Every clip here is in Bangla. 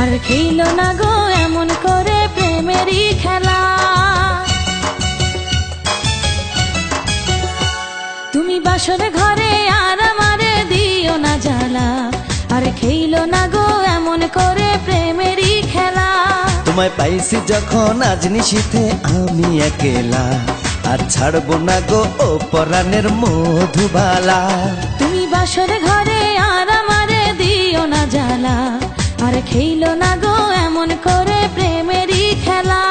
আর খেইলো না গো এমন করে প্রেমেরই খেলা। তুমি বাসর ঘরে আর আমারে দিও না জ্বালা, আর খেইলো না গো এমন করে প্রেমেরই খেলা। তোমায় পাইছি যখন আজ নিশীথে আমি একেলা, আর ছাড়বো না গো ও পরাণের মধুবালা। তুমি বাসর ঘরে আর আমারে দিও না জ্বালা, আর খেইলো না গো এমন করে প্রেমেরই খেলা।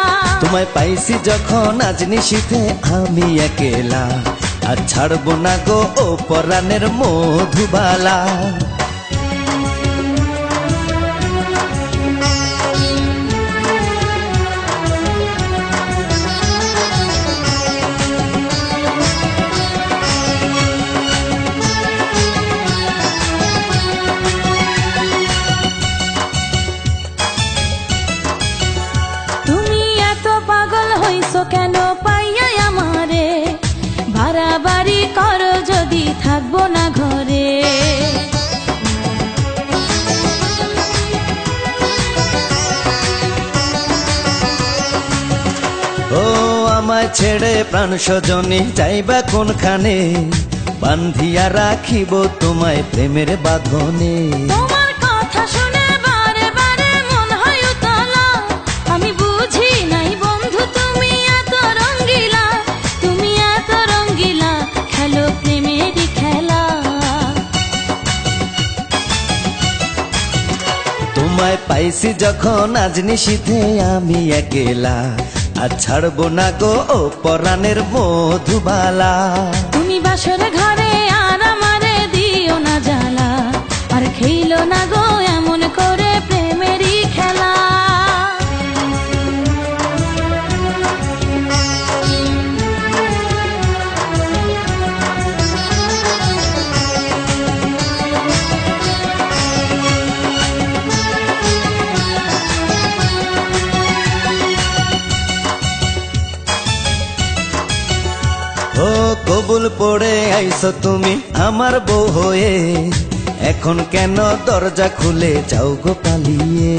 তোমায় পাইছি যখন আজ নিশীথে আমি একেলা, আর ছাড়বো না গো ও পরাণের মধুবালা। কেন পাইয়া আমারে বাড়াবাড়ি করো যদি থাকবো না ঘরে। ও আমায় ছেড়ে প্রাণ স্বজনী যাইবা কোনখানে, বান্ধিয়া রাখিব তোমায় প্রেমের বাঁধনে। তোমার কথা শুনে বারে বারে মন হয় উতলা, আমি বুঝি নাই বন্ধু তুমি এত রঙ্গিলা, তুমি এত রঙ্গিলা খেলো প্রেমেরই খেলা। তোমায় পাইছি যখন আজ নিশীথে আমি একেলা, আর ছাড়বো না গো ও পরাণের মধুবালা। তুমি বাসর ঘরে আর আমারে দিও না জ্বালা, আর খেইলো না গো এমন করে প্রেমেরই খেলা। ও কবুল পড়ে আইছো তুমি আমার বউ হয়ে, এখন কেন দরজা খুলে যাও গো পালিয়ে।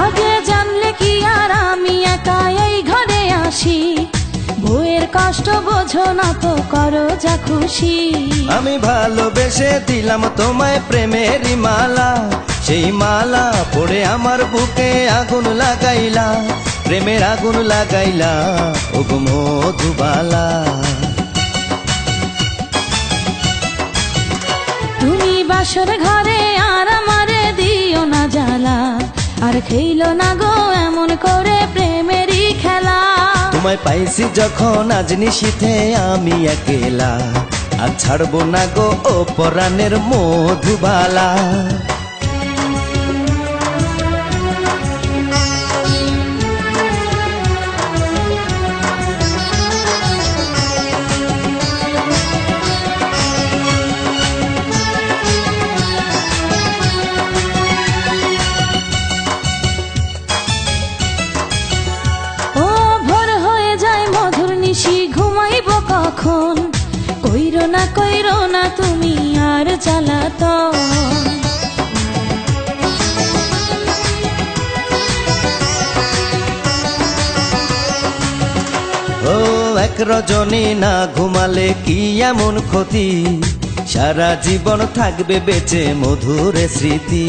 আগে জানলে কি আর আমি একা এই ঘরে আসি, বউয়ের কষ্ট বোঝো না তো করো যা খুশি। আমি ভালোবেসে দিলাম তোমায় প্রেমেরই মালা, সেই মালা পড়ে আমার বুকে আগুন লাগাইলা, প্রেমের আগুন লাগাইলা ও গো মধুবালা। তুমি বাসর ঘরে আর আমারে দিও না জ্বালা, আর খেইলো না গো এমন করে প্রেমেরই খেলা। তোমায় পাইছি যখন আজ নিশীথে আমি একেলা, আর ছাড়বো না গো ও পরাণের মধুবালা। কখন কইরো না তুমি আর জ্বালাতন। ও এক রজনী না ঘুমালে কি এমন ক্ষতি, সারা জীবন থাকবে বেঁচে মধুর স্মৃতি।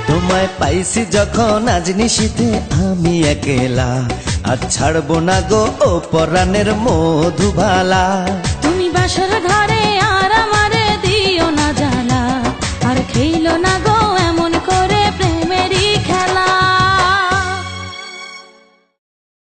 তোমায় পাইছি যখন আজ নিশীথে আমি একেলা, আর ছাড়বো না গো ও পরাণের মধুবালা। তুমি বাসর ঘরে আর আমারে দিও না জ্বালা, আর খেইলো না